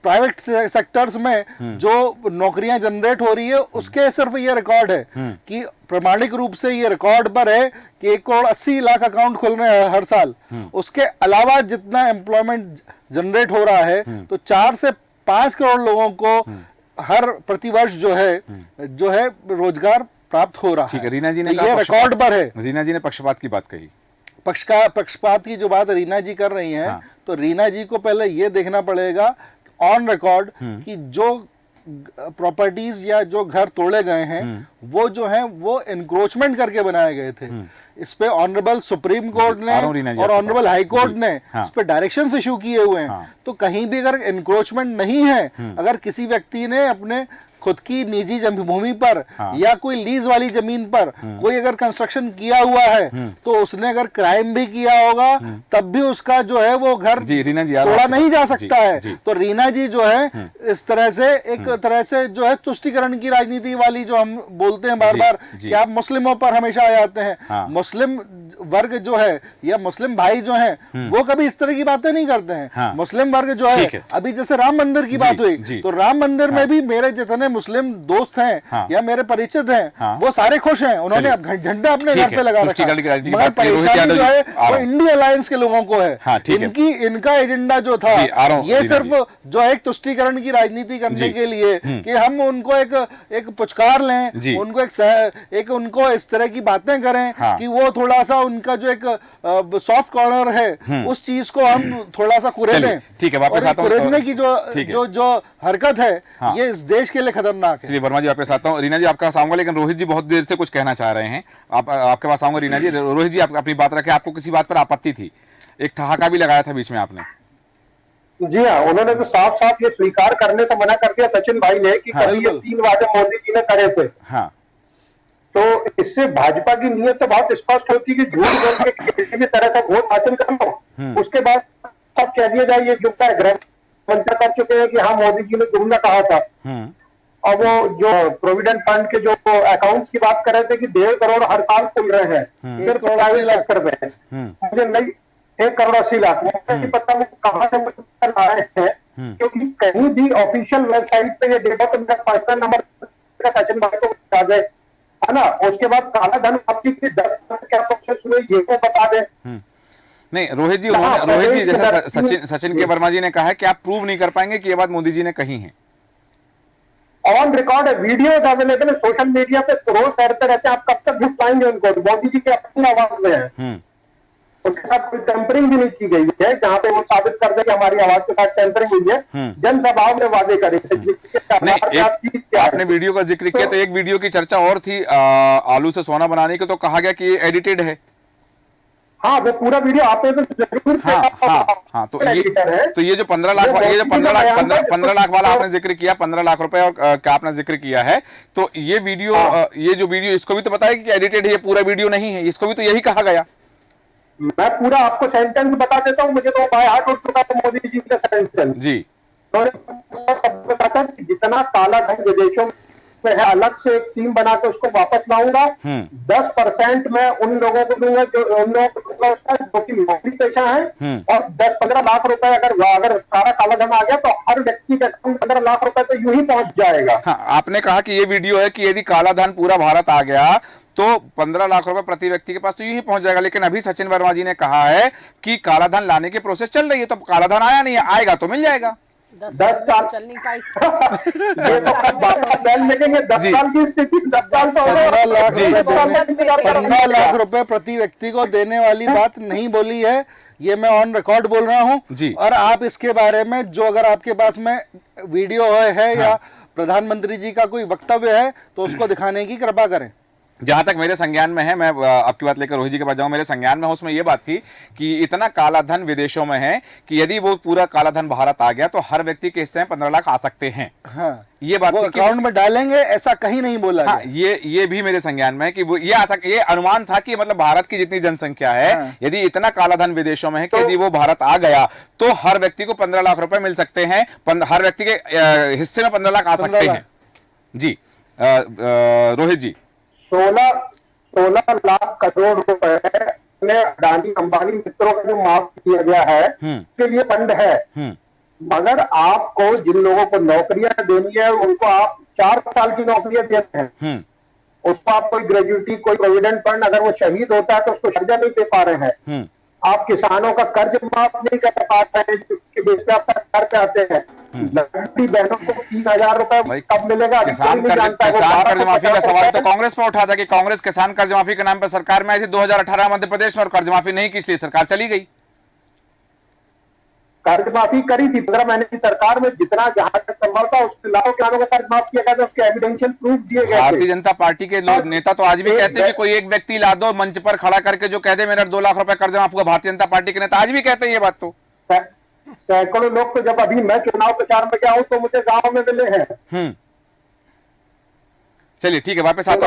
प्राइवेट सेक्टर्स में जो नौकरियां जनरेट हो रही है उसके सिर्फ ये रिकॉर्ड है कि प्रमाणिक रूप से ये रिकॉर्ड पर है कि 1 करोड़ 80 लाख अकाउंट खोल रहे हैं हर साल। उसके अलावा जितना एम्प्लॉयमेंट जनरेट हो रहा है, तो 4 से 5 करोड़ लोगों को हर प्रतिवर्ष जो है रोजगार प्राप्त हो रहा है। रीना जी ने ये रिकॉर्ड पर है। रीना जी ने पक्षपात की बात कही। पक्षपात की जो बात रीना जी कर रही हैं, तो रीना जी को पहले ये देखना पड़ेगा ऑन रिकॉर्ड कि जो प्रॉपर्टीज या जो घर तोड़े गए हैं वो जो हैं वो एनक्रोचमेंट करके बनाए गए थे। इस पे ऑनरेबल सुप्रीम कोर्ट ने और ऑनरेबल हाई कोर्ट ने इस पे डायरेक्शंस इशू किए हुए हैं। तो कहीं भी अगर एनक्रोचमेंट नहीं है, अगर किसी व्यक्ति ने अपने खुद की निजी भूमि पर या कोई लीज वाली जमीन पर कोई अगर कंस्ट्रक्शन किया हुआ है, तो उसने अगर क्राइम भी किया होगा तब भी उसका जो है वो घर तोड़ा नहीं जा सकता है। तो रीना जी जो है इस तरह से एक तरह से जो है तुष्टीकरण की राजनीति वाली जो हम बोलते हैं बार बार कि आप मुस्लिमों पर हमेशा आ जाते हैं। मुस्लिम वर्ग जो है या मुस्लिम भाई जो है वो कभी इस तरह की बातें नहीं करते हैं। मुस्लिम वर्ग जो है, अभी जैसे राम मंदिर की बात हुई, तो राम मंदिर में भी मेरे जितने मुस्लिम दोस्त हैं हाँ। या मेरे परिचित हैं, हाँ। वो सारे खुश हैं, उन्होंने अब झंडा अपने घर पे लगा रखा तुष्टिकरण की है। राजनीति की मगर बात करिए, रोहित परेशानी यादव जो जी, है आ रहा वो हूं। इंडिया अलायंस के लोगों को है। हाँ, ठीक है। इनका एजेंडा जो था जी, आ रहा हूं, ये रीना सिर्फ जो है एक तुष्टिकरण की राजनीति करने जी। के लिए कि हम उनको एक पुचकार लें, उनको एक उनको इस तरह की बातें करें हाँ। कि वो थोड़ा सा उनका जो एक सॉफ्ट कॉर्नर है उस चीज को हम थोड़ा सा कुरेदें। ठीक है, वापस और ये आता हूं। कुरेदने की ठीक है। जो हरकत है हाँ। ये इस देश के लिए खतरनाक है। चलिए वर्मा जी वापस आता हूँ। रीना जी आपका पास आऊंगा, लेकिन रोहित जी बहुत देर से कुछ कहना चाह रहे हैं, आपके पास आऊंगा। रीना जी, रोहित जी आप अपनी बात रखें, आपको किसी बात पर आपत्ति थी, एक ठहाका भी लगाया था बीच में आपने। जी हाँ, उन्होंने तो साफ साफ ये स्वीकार करने से मना कर दिया सचिन भाई ने कि हाँ, कभी ये 3 वादे मोदी जी ने करे थे। हाँ, तो इससे भाजपा की नीयत तो बहुत स्पष्ट होती है कि झूठ बोल के किसी भी तरह से वोट हासिल कर लो, उसके बाद सब कह दिया जाए ये जुमला है। गृह मंत्री कर चुके हैं कि हाँ मोदी जी ने जुमला कहा था। और वो जो प्रोविडेंट फंड के जो अकाउंट्स की बात कर रहे थे कि 1.5 करोड़ हर साल खुल रहे हैं सिर्फ प्राइवेट सेक्टर में, मुझे नहीं 1 करोड़ 80 लाख, मुझे नहीं पता वो कहाँ से कर आए हैं, क्योंकि कहीं भी ऑफिशियल वेबसाइट पे ये डेटा तो मेरा पर्सनल नंबर सचिन भाई को बता दे, है ना। उसके बाद काला धन वापसी के 10 क्या प्रोसेस हुए ये को बता दे। नहीं रोहित जी, रोहित जी जैसा सचिन के वर्मा जी ने कहा है कि आप प्रूव नहीं कर पाएंगे कि ये बात मोदी जी ने कही है। ऑन रिकॉर्ड है, वीडियो अवेलेबल है सोशल मीडिया पे, रोज करते रहते हैं। आप कब तक झूठ पाएंगे उनको? मोदी जी के अपनी आवाज में है, उसके साथ कोई टेम्परिंग भी नहीं की गई है जहां पे वो साबित कर दे कि हमारी आवाज के साथ टेम्परिंग हुई है। जनसभाओं में वादे करे। आपने वीडियो का जिक्र किया तो एक वीडियो की चर्चा और थी, आलू से सोना बनाने की, तो कहा गया कि ये एडिटेड है। हाँ, वो पूरा वीडियो आपने तो जरूर हाँ, तो ये जो 15 लाख वाला आपने जिक्र किया, 15 लाख रुपए और का आपने जिक्र किया है, तो ये वीडियो ये जो वीडियो, इसको भी तो बताया कि एडिटेड है, ये पूरा वीडियो नहीं है, इसको भी तो यही कहा गया। मैं पूरा आपको सेंटेंस बता देता हूँ, मुझे तो बाय हार्ट उठ चुका था मोदी जी का सेंटेंस जी। जितना काला धन विदेशों में है, अलग से एक टीम बना के उसको वापस लाऊंगा। 10% मैं उन लोगों को दूंगा जो कि नौकरी पेशा है, और 10-15 लाख रुपए अगर सारा काला धन आ गया तो हर व्यक्ति के अकाउंट 15 लाख रुपए तो यूं ही पहुंच जाएगा। हाँ, आपने कहा कि ये वीडियो है कि यदि काला धन पूरा भारत आ गया तो 15 लाख रुपए प्रति व्यक्ति के पास तो यूं ही पहुंच जाएगा, लेकिन अभी सचिन वर्मा जी ने कहा है कि काला धन लाने की प्रोसेस चल रही है, तो काला धन आया नहीं है, आएगा तो मिल जाएगा। 10 साल चल नहीं पाई। ये तो देखेंगे 10 साल की स्थिति, 10 साल तो 15 लाख रुपए प्रति व्यक्ति को देने वाली बात नहीं बोली है, ये मैं ऑन रिकॉर्ड बोल रहा हूँ जी। और आप इसके बारे में जो अगर आपके पास में वीडियो है या प्रधानमंत्री जी का कोई वक्तव्य है तो उसको दिखाने की कृपा करें। जहां तक मेरे संज्ञान में है, मैं आपकी बात लेकर रोहित जी के पास जाऊं, मेरे संज्ञान में उसमें यह बात थी कि इतना काला धन विदेशों में है कि यदि वो पूरा काला धन भारत आ गया तो हर व्यक्ति के हिस्से में 15 लाख आ सकते हैं। हाँ, ये बात अकाउंट में डालेंगे, ऐसा कहीं नहीं बोला। हाँ, ये भी मेरे संज्ञान में है कि वो ये अनुमान था कि मतलब भारत की जितनी जनसंख्या है, यदि इतना काला धन विदेशों में है कि यदि वो भारत आ गया तो हर व्यक्ति को 15 लाख रुपए मिल सकते हैं, हर व्यक्ति के हिस्से में 15 लाख आ सकते हैं। जी रोहित जी, 16 लाख करोड़ रुपए अडानी अंबानी मित्रों का जो माफ किया गया है उसके लिए फंड है। मगर आपको जिन लोगों को नौकरियां देनी है उनको आप 4 साल की नौकरियां देते हैं, उसको आप कोई ग्रेजुएटी, कोई प्रोविडेंट फंड, अगर वो शहीद होता है तो उसको कर्जा नहीं दे पा रहे हैं। आप किसानों का कर्ज माफ नहीं कर पा रहे हैं, जिसके बेस पे आप घर पे आते हैं। लड़की बहनों को 3000 रुपए कब मिलेगा? किसान कर्ज माफी का सवाल तो कांग्रेस पर उठा था कि कांग्रेस किसान कर्ज माफी के नाम पर सरकार में आई थी 2018 मध्य प्रदेश में और कर्ज माफी नहीं की, इसलिए सरकार चली गई। कर्ज माफी करी थी 15 महीने की सरकार में, जितना जहां तक संभव था उसके लाखों किसानों का कर्ज माफ किया गया था, उसके एविडेंशियल प्रूफ दिए गए। भारतीय जनता पार्टी के लोग नेता तो आज भी कहते हैं कि कोई एक व्यक्ति ला दो मंच पर खड़ा करके जो कह दे मेरा 2 लाख रुपए कर्ज माफ हुआ। भारतीय जनता पार्टी के नेता आज भी कहते हैं ये बात। तो सैकड़ों लोग तो जब अभी मैं चुनाव प्रचार में गया हूं तो मुझे गांव में मिले हैं। चलिए ठीक है, वापस आता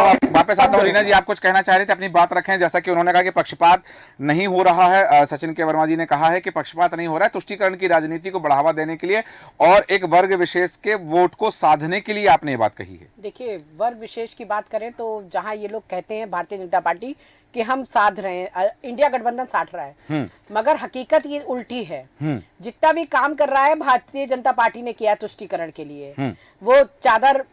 हूँ रीना जी, आप कुछ कहना चाह रहे थे, अपनी बात रखें। जैसा कि उन्होंने कहा कि पक्षपात नहीं हो रहा है, सचिन के वर्मा जी ने कहा है कि पक्षपात नहीं हो रहा है, तुष्टीकरण की राजनीति को बढ़ावा देने के लिए और एक वर्ग विशेष के वोट को साधने के लिए आपने ये बात कही है। देखिए, वर्ग विशेष की बात करें तो जहां ये लोग कहते हैं भारतीय जनता पार्टी कि हम साध रहे हैं, इंडिया गठबंधन साध रहा है, मगर हकीकत ये उल्टी है। जितना भी काम कर रहा है भारतीय जनता पार्टी ने किया तुष्टीकरण के लिए, वो चादर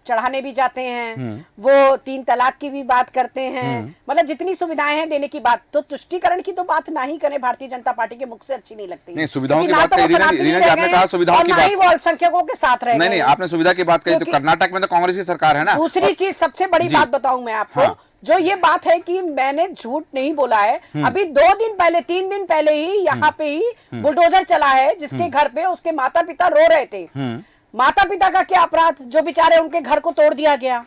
चढ़ाने भी जाते हैं, वो 3 तलाक की भी बात करते हैं, मतलब जितनी सुविधाएं हैं देने की बात, तो तुष्टीकरण की तो बात ना ही करें, भारतीय जनता पार्टी के मुख से अच्छी नहीं लगती। नहीं, सुविधाओं की बात कही रीना जी, आपने कहा सुविधाओं की बात, वो अल्पसंख्यकों के साथ रह नहीं, आपने सुविधा की बात कही, तो कर्नाटक में तो कांग्रेस की सरकार है ना। दूसरी चीज सबसे बड़ी बात बताऊं मैं आपको, जो ये बात है कि मैंने झूठ नहीं बोला है, अभी 2 दिन पहले 3 दिन पहले ही यहाँ पे ही बुलडोजर चला है, जिसके घर पे उसके माता पिता रो रहे थे। माता पिता का क्या अपराध, जो बेचारे उनके घर को तोड़ दिया गया,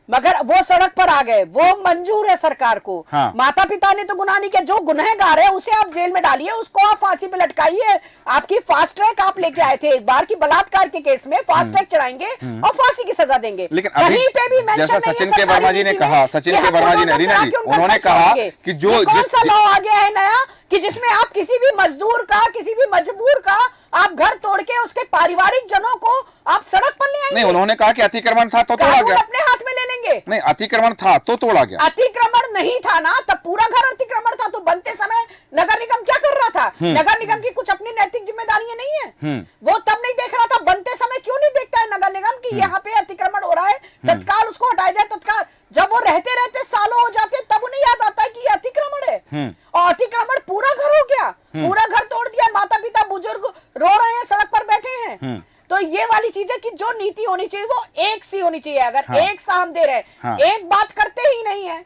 मगर वो सड़क पर आ गए, वो मंजूर है सरकार को। माता पिता ने तो गुनाह नहीं किया, जो गुनहगार है उसे आप जेल में डालिए, उसको आप फांसी पे लटकाइए। आपकी फास्ट ट्रैक आप लेके आए थे एक बार की बलात्कार के केस में, फास्ट ट्रैक चढ़ाएंगे और फांसी की सजा देंगे। लेकिन कहीं पे भी जैसा सचिन के वर्मा जी ने कहा, सचिन के वर्मा जी ने, रीना जी, उन्होंने कहा कि जो कौन सा लॉ आ गया है नया कि जिसमें आप किसी भी मजदूर का, किसी भी मजबूर का आप घर तोड़ के उसके पारिवारिक जनों को आप सड़क पर ले आएंगे। नहीं, उन्होंने कहा कि अतिक्रमण था तो तोड़ा गया, अपने हाथ में ले लेंगे। नहीं, अतिक्रमण था तो तोड़ा गया। अतिक्रमण नहीं था ना, तब पूरा घर अतिक्रमण था, तो बनते समय नगर निगम क्या कर रहा था? नगर निगम की कुछ अपनी नैतिक जिम्मेदारियां नहीं है? वो तब नहीं देख रहा था, बनते समय क्यों नहीं देखता है नगर निगम कि यहाँ पे अतिक्रमण हो रहा है, तत्काल उसको हटाया जाए। तत्काल जब वो रहते रहते सालों हो जाते तब उन्हें याद आता है कि ये अतिक्रमण है, और अतिक्रमण पूरा घर हो गया, पूरा घर तोड़ दिया, माता पिता बुजुर्ग रो रहे हैं, सड़क पर बैठे हैं। तो ये वाली चीज है कि जो नीति होनी चाहिए वो एक सी होनी चाहिए। अगर एक सा हम दे रहे एक बात करते ही नहीं है,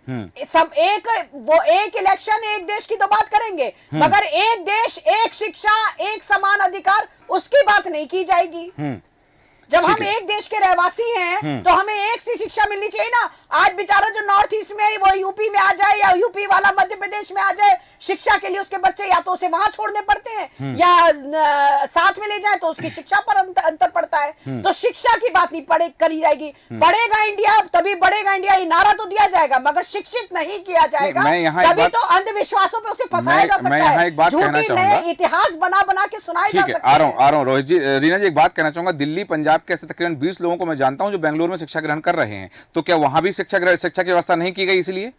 सब एक, वो एक इलेक्शन एक देश की तो बात करेंगे, मगर एक देश एक शिक्षा एक समान अधिकार उसकी बात नहीं की जाएगी। जब हम एक देश के रहवासी हैं तो हमें एक सी शिक्षा मिलनी चाहिए ना। आज बेचारा जो नॉर्थ ईस्ट में है वो यूपी में आ जाए, या यूपी वाला मध्य प्रदेश में आ जाए, शिक्षा के लिए उसके बच्चे या तो उसे वहां छोड़ने पड़ते हैं या साथ में ले जाए, तो उसकी शिक्षा पर अंतर पड़ता है। तो शिक्षा की बात नहीं करी जाएगी। बढ़ेगा इंडिया तभी बढ़ेगा इंडिया, ये नारा तो दिया जाएगा, मगर शिक्षित नहीं किया जाएगा, तभी तो अंधविश्वासों पे उसे फंसाया जा सकता है, झूठी नए इतिहास बना बना के सुनाए जा सकते हैं। आ रहा हूं रोहित जी। रीना जी, एक बात कहना चाहूंगा, दिल्ली पंजाब के ऐसे तकरीबन 20 लोगों को मैं जानता हूं जो बेंगलुरु में शिक्षा ग्रहण कर रहे हैं, तो क्या वहां भी शिक्षा की व्यवस्था नहीं की गई? इसलिए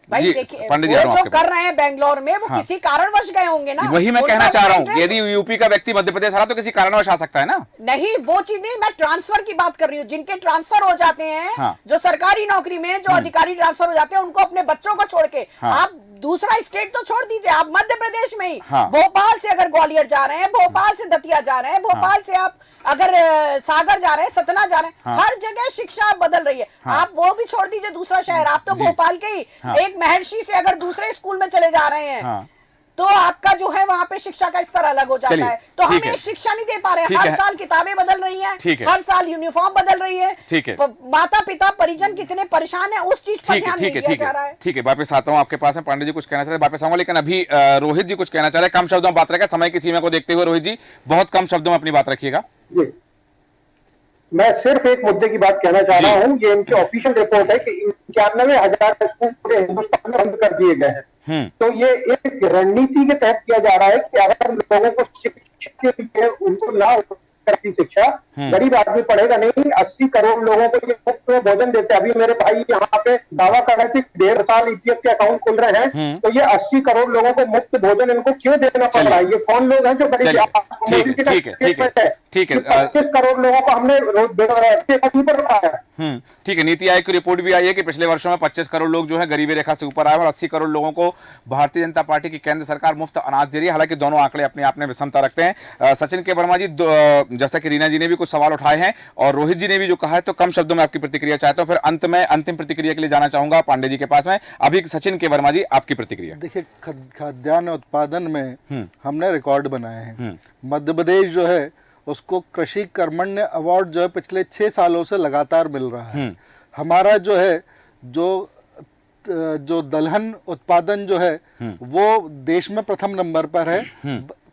भाई देखिए, वो जो कर रहे हैं बेंगलोर में वो किसी कारणवश गए होंगे ना। वही मैं कहना चाह रहा हूँ, यदि यूपी का व्यक्ति मध्य प्रदेश आ रहा तो किसी कारणवश आ सकता है ना। नहीं, वो चीज नहीं, मैं ट्रांसफर की बात कर रही हूँ। जिनके ट्रांसफर हो जाते हैं, जो सरकारी नौकरी में जो अधिकारी ट्रांसफर हो जाते हैं, उनको अपने बच्चों को छोड़ के आप दूसरा स्टेट तो छोड़ दीजिए, आप मध्य प्रदेश में ही भोपाल से अगर ग्वालियर जा रहे हैं, भोपाल से दतिया जा रहे हैं, भोपाल से आप अगर सागर जा रहे हैं, सतना जा रहे हैं, हर जगह शिक्षा बदल रही है। आप वो भी छोड़ दीजिए दूसरा शहर, आप तो भोपाल के ही एक महर्षि से अगर दूसरे स्कूल में चले जा रहे हैं तो आपका जो है वहां पे शिक्षा का स्तर अलग हो जाता है। तो हम एक शिक्षा नहीं दे पा रहे हैं। हर साल किताबें बदल रही हैं, हर साल यूनिफॉर्म बदल रही है, माता पिता परिजन कितने परेशान है, उस चीज पर ध्यान नहीं दिया जा रहा है। ठीक है, वापस आता हूँ आपके पास में। पांडे जी कुछ कहना चाह रहे हैं, वापस आऊंगा, लेकिन अभी रोहित जी कुछ कहना चाह रहे हैं। कम शब्दों में बात रखेगा, समय की सीमा को देखते हुए रोहित जी बहुत कम शब्दों में अपनी बात रखिएगा। मैं सिर्फ एक मुद्दे की बात कहना चाह रहा हूँ। ये इनकी ऑफिशियल रिपोर्ट है कि 91,000 स्कूल पूरे हिंदुस्तान में बंद कर दिए गए हैं। तो ये एक रणनीति के तहत किया जा रहा है कि अगर लोगों को शिक्षा के लिए उनको ना करती शिक्षा, गरीब आदमी पढ़ेगा नहीं। 80 करोड़ लोगों को ये मुफ्त में भोजन देते हैं। अभी मेरे भाई यहाँ पे दावा कर रहे थे 1.5 साल ईपीएफ के अकाउंट खुल रहे हैं, तो ये 80 करोड़ लोगों को मुफ्त भोजन इनको क्यों देना पड़ रहा है? ये कौन लोग हैं जो गरीब? ठीक है, 25 करोड़ लोगों को हमने ऊपर रखा है। ठीक है, नीति आयोग की रिपोर्ट भी आई है कि पिछले वर्षों में 25 करोड़ लोग जो है गरीबी रेखा से ऊपर आए और 80 करोड़ लोगों को भारतीय जनता पार्टी की केंद्र सरकार मुफ्त अनाज दे रही है। हालांकि दोनों आंकड़े अपने आप में विषमता रखते हैं। सचिन के वर्मा जी, जैसा कि रीना जी ने भी कुछ सवाल उठाए हैं और रोहित जी ने भी जो कहा है, तो कम शब्दों में आपकी प्रतिक्रिया चाहता हूं, फिर अंत में अंतिम प्रतिक्रिया के लिए जाना चाहूंगा पांडे जी के पास में। अभी सचिन के वर्मा जी, आपकी प्रतिक्रिया। देखिए, खाद्यान्न उत्पादन में हमने रिकॉर्ड बनाए हैं। मध्य प्रदेश जो है उसको कृषि कर्मण्य अवार्ड जो है पिछले 6 सालों से लगातार मिल रहा है। हमारा जो है जो दलहन उत्पादन जो है वो देश में प्रथम नंबर पर है।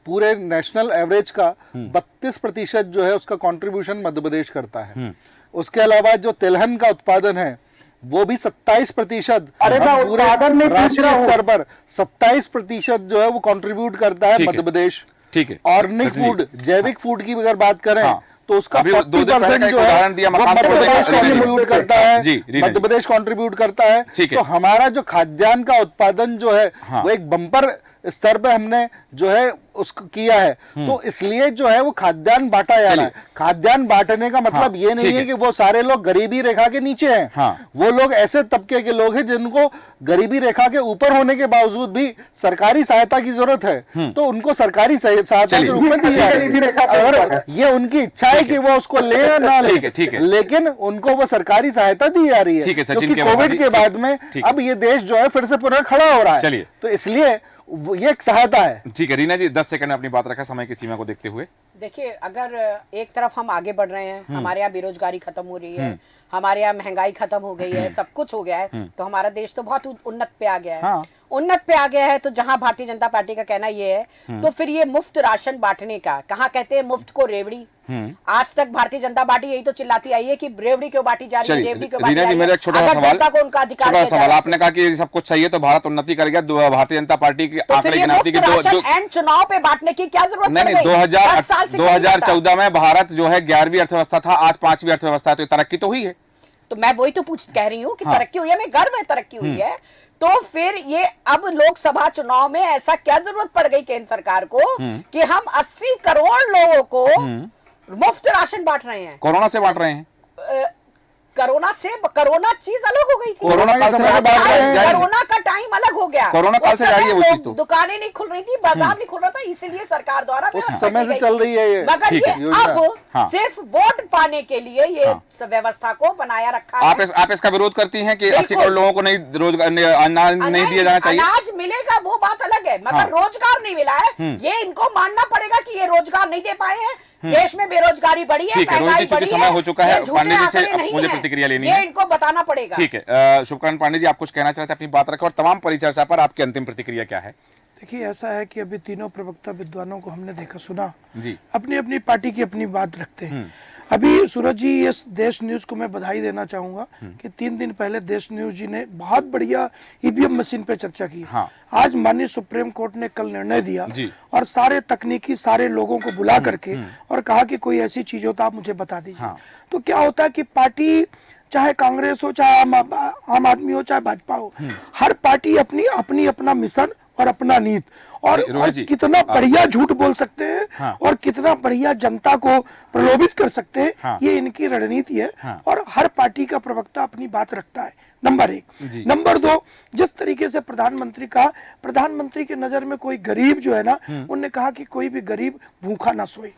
पूरे नेशनल एवरेज का 32% जो है उसका कंट्रीब्यूशन मध्य प्रदेश करता है। उसके अलावा जो तिलहन का उत्पादन है वो भी 27%। पूरे राष्ट्रीय स्तर पर 27% जो है वो कंट्रीब्यूट करता है मध्य प्रदेश। ठीक है, ऑर्गेनिक फूड, जैविक फूड की अगर बात करें तो उसका 40% जो है मध्य प्रदेश कंट्रीब्यूट करता है, मध्य प्रदेश कंट्रीब्यूट करता है। तो हमारा जो खाद्यान्न का उत्पादन जो है वो एक बम्पर स्तर पे हमने जो है उसको किया है। तो इसलिए जो है वो खाद्यान्न बांटा जा रहा है। खाद्यान्न बांटने का मतलब ये नहीं है कि वो सारे लोग गरीबी रेखा के नीचे हैं। वो लोग ऐसे तबके के लोग हैं जिनको गरीबी रेखा के ऊपर होने के बावजूद भी सरकारी सहायता की जरूरत है, तो उनको सरकारी सहायता के रूप में दी जाएगी। अगर ये उनकी इच्छा है कि वो उसको ले या ना ले, लेकिन उनको वो सरकारी सहायता दी जा रही है, क्योंकि कोविड के बाद में अब ये देश जो है फिर से पुनः खड़ा हो रहा है। तो इसलिए ये एक सहायता है। ठीक है रीना जी, 10 सेकंड में अपनी बात रखा समय की सीमा को देखते हुए। देखिए, अगर एक तरफ हम आगे बढ़ रहे हैं, हमारे यहाँ बेरोजगारी खत्म हो रही है, हमारे यहाँ महंगाई खत्म हो गई है, सब कुछ हो गया है, तो हमारा देश तो बहुत उन्नत पे आ गया है। उन्नत पे आ गया है, तो जहां भारतीय जनता पार्टी का कहना ये है, तो फिर ये मुफ्त राशन बांटने का, कहाँ कहते हैं मुफ्त को रेवड़ी। आज तक भारतीय जनता पार्टी यही तो चिल्लाती आई है कि रेवड़ी क्यों बांटी जा रही है, रेवड़ी क्यों बांटी जा रही है। छोटा सवाल, आपने कहा कि सब कुछ चाहिए तो भारत उन्नति करेगा, भारतीय जनता पार्टी की आंकड़े गिनती की एंड चुनाव पे बांटने की क्या जरूरत नहीं। 2014 में भारत जो है 11वीं अर्थव्यवस्था था, आज 5वीं अर्थव्यवस्था, तो तरक्की तो हुई है। तो मैं वही तो कह रही हूँ कि तरक्की हुई है, मैं गर्व है तरक्की हुई है। तो फिर ये अब लोकसभा चुनाव में ऐसा क्या जरूरत पड़ गई केंद्र सरकार को कि हम 80 करोड़ लोगों को मुफ्त राशन बांट रहे हैं। कोरोना से बांट रहे हैं। कोरोना चीज अलग हो गई थी। कोरोना का टाइम अलग हो गया। कोरोना काल से जारी है वो चीज। तो दुकानें नहीं खुल रही थी, बाजार नहीं खुल रहा था, इसलिए सरकार द्वारा उस समय से चल रही है ये। मगर ये अब सिर्फ वोट पाने के लिए ये व्यवस्था को बनाया रखा है। आप इसका विरोध करती हैं कि 80 करोड़ लोगों को नहीं रोजगार नहीं दिया जाना चाहिए। अनाज मिलेगा वो बात अलग है, मगर रोजगार नहीं मिला है, ये इनको मानना पड़ेगा कि ये रोजगार नहीं दे पाए हैं। देश में बेरोजगारी बढ़ी है, महंगाई बढ़ी है, समय हो चुका है। पांडे जी से मुझे प्रतिक्रिया लेनी है, ये इनको बताना पड़ेगा। ठीक है, शुभकांत पांडे जी, आप कुछ कहना चाहते हैं, अपनी बात रखें और तमाम परिचर्चा पर आपकी अंतिम प्रतिक्रिया क्या है? देखिए, ऐसा है कि अभी तीनों प्रवक्ता विद्वानों को हमने देखा सुना जी, अपनी अपनी पार्टी की अपनी बात रखते हैं। अभी सूरज जी, इस देश न्यूज को मैं बधाई देना चाहूंगा कि 3 दिन पहले देश न्यूज जी ने बहुत बढ़िया ईवीएम मशीन पे चर्चा की। आज माननीय सुप्रीम कोर्ट ने कल निर्णय दिया और सारे तकनीकी सारे लोगों को बुला करके और कहा कि कोई ऐसी चीज हो तो आप मुझे बता दीजिए। तो क्या होता है कि पार्टी, चाहे कांग्रेस हो, चाहे आम आदमी हो, चाहे भाजपा हो, हर पार्टी अपनी अपना मिशन और अपना नीत और कितना बढ़िया झूठ बोल सकते हैं और कितना बढ़िया जनता को प्रलोभित कर सकते हैं, ये इनकी रणनीति है। और हर पार्टी का प्रवक्ता अपनी बात रखता है, नंबर 1। नंबर 2, जिस तरीके से प्रधानमंत्री के नजर में कोई गरीब जो है ना, उन्होंने कहा कि कोई भी गरीब भूखा ना सोए,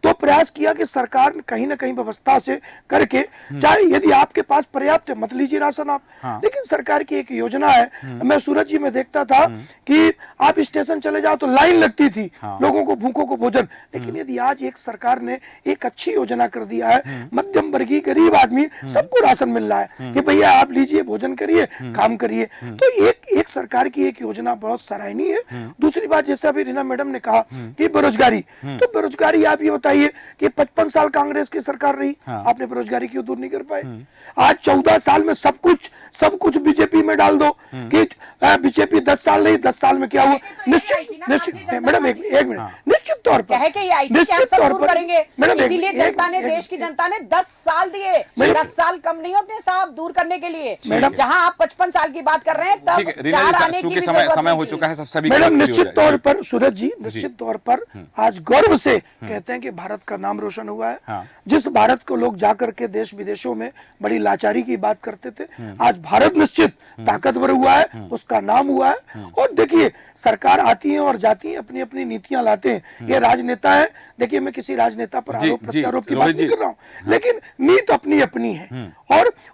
तो प्रयास किया कि सरकार कहीं ना कहीं व्यवस्था से करके, चाहे यदि आपके पास पर्याप्त है मत लीजिए राशन आप, लेकिन सरकार की एक योजना है। मैं सूरज जी में देखता था कि आप स्टेशन चले जाओ तो लाइन लगती थी लोगों को, भूखों को भोजन। लेकिन यदि आज एक सरकार ने एक अच्छी योजना कर दिया है, मध्यम वर्गीय गरीब आदमी सबको राशन मिल रहा है कि भैया आप लीजिए, भोजन करिए, काम करिए, तो एक सरकार की एक योजना बहुत सराहनीय है। दूसरी बात, जैसे अभी रीना मैडम ने कहा कि बेरोजगारी, तो बेरोजगारी आप ये बताइए कि 55 साल कांग्रेस की सरकार रही, आपने बेरोजगारी क्यों दूर नहीं कर पाए? आज 14 साल में सब कुछ बीजेपी में डाल दो कि बीजेपी 10 साल नहीं, 10 साल में क्या हुआ? निश्चित मैडम, एक मिनट, निश्चित तौर पर इसीलिए जनता ने, देश की जनता ने 10 साल दिए। 10 साल कम नहीं होते साहब दूर करने के लिए। जहां आप 55 साल की बात कर रहे हैं, तब 4 आने की समय हो चुका है। सभी मैडम, निश्चित तौर पर सूरज जी, निश्चित तौर पर आज गर्व से कहते हैं कि भारत का नाम रोशन हुआ है। जिस भारत को लोग जाकर के देश विदेशों में बड़ी लाचारी की बात करते थे, आज भारत निश्चित ताकतवर हुआ है, उसका नाम हुआ है। और देखिए, सरकार आती है और जाती है, अपनी अपनी नीतियां लाते हैं। ये राजनेता है, देखिए मैं किसी राजनेता पर आरोप प्रत्यारोप की बात नहीं कर रहा हूँ, लेकिन नीति अपनी अपनी है।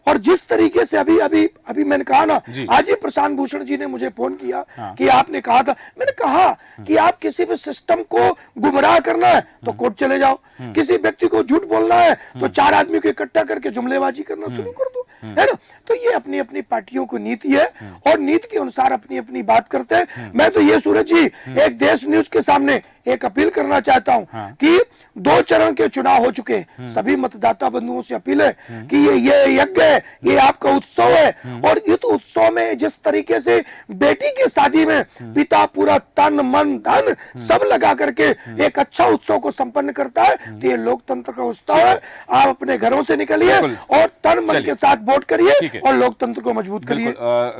और जिस तरीके से अभी मैंने कहा ना, आज ही प्रशांत भूषण जी ने मुझे फोन किया कि आपने कहा था, मैंने कहा कि आप किसी भी सिस्टम को गुमराह करना है तो कोर्ट चले जाओ, किसी व्यक्ति को झूठ बोलना है तो 4 आदमी को इकट्ठा करके जुमलेबाजी करना शुरू कर दो, है ना। तो ये अपनी अपनी पार्टियों की नीति है और नीति के अनुसार अपनी अपनी बात करते हैं। मैं तो ये सूरज जी एक देश न्यूज के सामने एक अपील करना चाहता हूं कि 2 चरण के चुनाव हो चुके हैं। सभी मतदाता बंधुओं से अपील है कि ये यज्ञ है, ये आपका उत्सव है, और इस उत्सव में जिस तरीके से बेटी की शादी में पिता पूरा तन मन धन सब लगा करके एक अच्छा उत्सव को संपन्न करता है, तो ये लोकतंत्र का उत्सव है। आप अपने घरों से निकलिए और तन मन के साथ वोट करिए और लोकतंत्र को मजबूत करिए।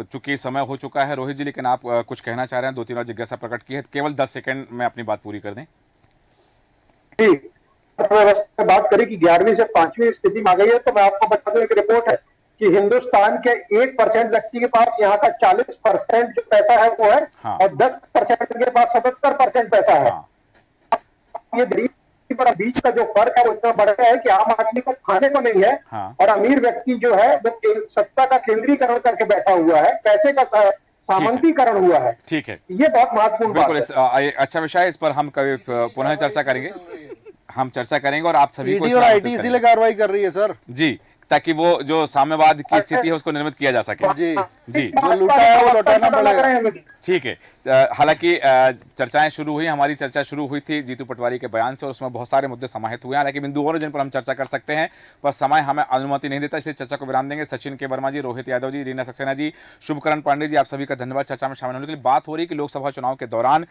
चूंकि समय हो चुका है रोहित जी, लेकिन आप कुछ कहना चाह रहे हैं, 2-3 बार जिज्ञासा प्रकट की है, केवल 10 सेकंड में अपनी बात पूरी कर दें। अर्थव्यवस्था बात करें कि 11वीं से 5वीं स्थिति में आ गई है, तो मैं आपको बता दूं, एक रिपोर्ट है कि हिंदुस्तान के 1% व्यक्ति के पास यहाँ का 40% जो पैसा है वो है, हाँ। और 10% के पास 77% पैसा है। हाँ। ये गरीब और बीच का जो फर्क है वो इतना बढ़ गया है कि आम आदमी को खाने को नहीं है। हाँ। और अमीर व्यक्ति जो है वो सत्ता का केंद्रीकरण करके बैठा हुआ है, पैसे का सामंतीकरण हुआ है। ठीक है, ये बहुत महत्वपूर्ण बात है। अच्छा विषय है, इस पर हम कभी पुनः चर्चा करेंगे, और आप सभी को ईडी और आईटी इसीलिए कार्रवाई कर रही है सर जी, ताकि वो जो साम्यवाद की स्थिति है उसको निर्मित किया जा सके। जी जी, जो लूटा है वो लौटाना पड़ेगा। ठीक है। हालांकि चर्चाएं शुरू हुई, हमारी चर्चा शुरू हुई थी जीतू पटवारी के बयान से, और उसमें बहुत सारे मुद्दे समाहित हुए हैं। हालांकि बिंदु और जिन पर हम चर्चा कर सकते हैं, पर समय हमें अनुमति नहीं देता, इसलिए चर्चा को विराम देंगे। सचिन के वर्मा जी, रोहित यादव जी, रीना सक्सेना जी, शुभकरण पांडे जी, आप सभी का धन्यवाद चर्चा में शामिल होने के लिए। बात हो रही है कि लोकसभा चुनाव के दौरान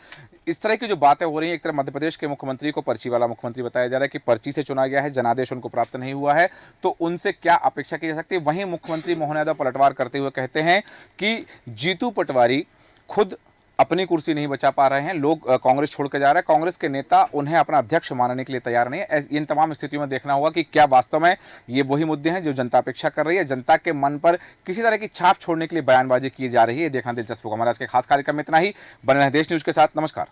इस तरह की जो बातें हो रही हैं, एक तरफ मध्य प्रदेश के मुख्यमंत्री को पर्ची वाला मुख्यमंत्री बताया जा रहा है कि पर्ची से चुना गया है, जनादेश उनको प्राप्त नहीं हुआ है, तो उनसे क्या अपेक्षा की जा सकती है। वहीं मुख्यमंत्री मोहन यादव पलटवार करते हुए कहते हैं कि जीतू पटवारी खुद अपनी कुर्सी नहीं बचा पा रहे हैं, लोग कांग्रेस छोड़ के जा रहे हैं, कांग्रेस के नेता उन्हें अपना अध्यक्ष मानने के लिए तैयार नहीं है। इन तमाम स्थितियों में देखना होगा कि क्या वास्तव में ये वही मुद्दे हैं जो जनता अपेक्षा कर रही है, जनता के मन पर किसी तरह की छाप छोड़ने के लिए बयानबाजी की जा रही है। देखना दिलचस्प होगा। हमारा आज के खास कार्यक्रम में इतना ही। बने रहें देश न्यूज के साथ। नमस्कार।